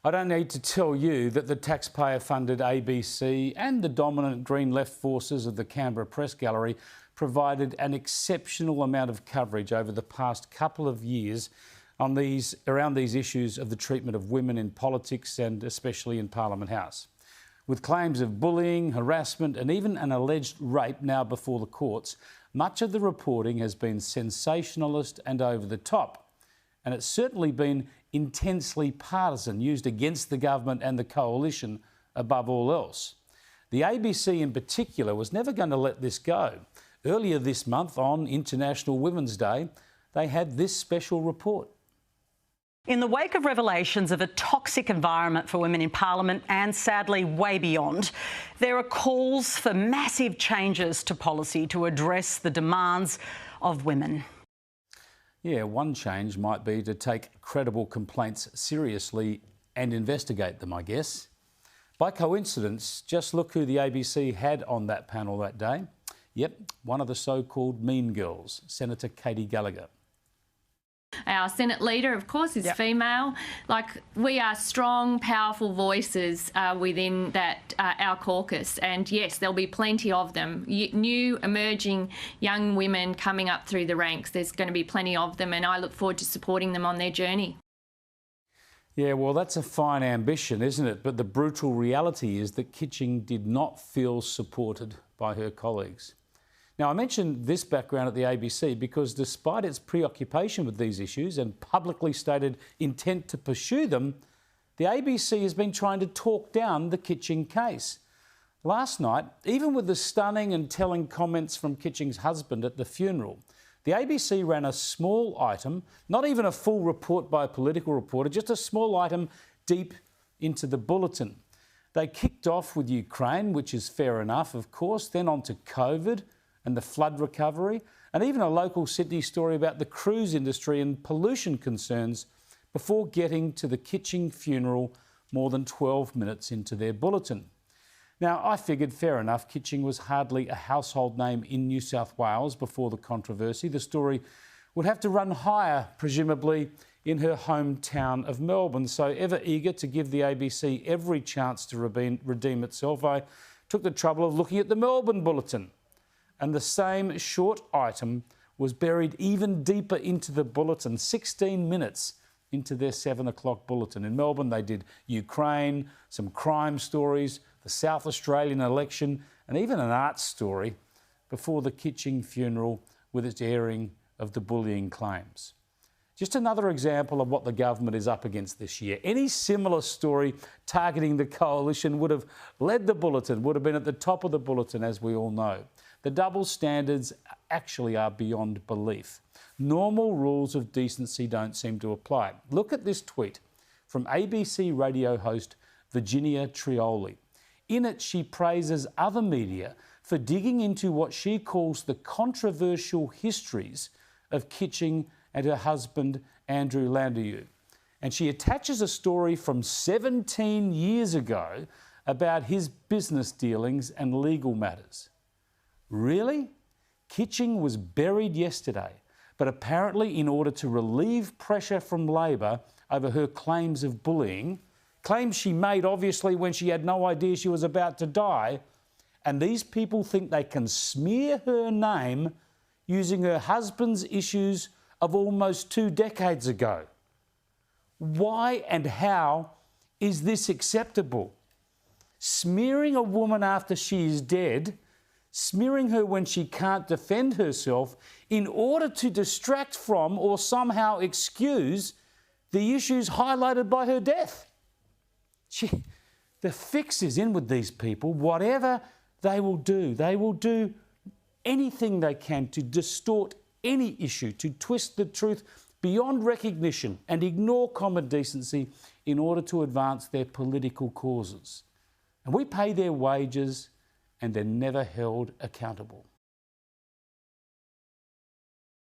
I don't need to tell you that the taxpayer-funded ABC and the dominant Green left forces of the Canberra Press Gallery provided an exceptional amount of coverage over the past couple of years on around these issues of the treatment of women in politics and especially in Parliament House. With claims of bullying, harassment and even an alleged rape now before the courts, much of the reporting has been sensationalist and over the top. And it's certainly been intensely partisan, used against the government and the coalition above all else. The ABC in particular was never going to let this go. Earlier this month, on International Women's Day, they had this special report. In the wake of revelations of a toxic environment for women in Parliament and sadly way beyond, there are calls for massive changes to policy to address the demands of women. Yeah, one change might be to take credible complaints seriously and investigate them, I guess. By coincidence, just look who the ABC had on that panel that day. Yep, one of the so-called mean girls, Senator Katie Gallagher. Our Senate leader, of course, is female. We are strong, powerful voices within our caucus. And yes, there'll be plenty of them. New, emerging young women coming up through the ranks. There's going to be plenty of them, and I look forward to supporting them on their journey. Yeah, well, that's a fine ambition, isn't it? But the brutal reality is that Kitching did not feel supported by her colleagues. Now, I mentioned this background at the ABC because despite its preoccupation with these issues and publicly stated intent to pursue them, the ABC has been trying to talk down the Kitching case. Last night, even with the stunning and telling comments from Kitching's husband at the funeral, the ABC ran a small item, not even a full report by a political reporter, just a small item deep into the bulletin. They kicked off with Ukraine, which is fair enough, of course, then on to COVID and the flood recovery, and even a local Sydney story about the cruise industry and pollution concerns before getting to the Kitching funeral more than 12 minutes into their bulletin. Now, I figured, fair enough, Kitching was hardly a household name in New South Wales before the controversy. The story would have to run higher, presumably, in her hometown of Melbourne. So, ever eager to give the ABC every chance to redeem itself, I took the trouble of looking at the Melbourne bulletin. And the same short item was buried even deeper into the bulletin, 16 minutes into their 7 o'clock bulletin. In Melbourne, they did Ukraine, some crime stories, the South Australian election, and even an art story before the Kitching funeral with its airing of the bullying claims. Just another example of what the government is up against this year. Any similar story targeting the coalition would have led the bulletin, would have been at the top of the bulletin, as we all know. The double standards actually are beyond belief. Normal rules of decency don't seem to apply. Look at this tweet from ABC radio host Virginia Trioli. In it, she praises other media for digging into what she calls the controversial histories of Kitching and her husband, Andrew Landrieu. And she attaches a story from 17 years ago about his business dealings and legal matters. Really? Kitching was buried yesterday, but apparently in order to relieve pressure from Labor over her claims of bullying, claims she made obviously when she had no idea she was about to die, and these people think they can smear her name using her husband's issues of almost 2 decades ago. Why and how is this acceptable? Smearing a woman after she is dead, smearing her when she can't defend herself in order to distract from or somehow excuse the issues highlighted by her death. The fix is in with these people. Whatever they will do anything they can to distort any issue, to twist the truth beyond recognition and ignore common decency in order to advance their political causes. And we pay their wages and they're never held accountable.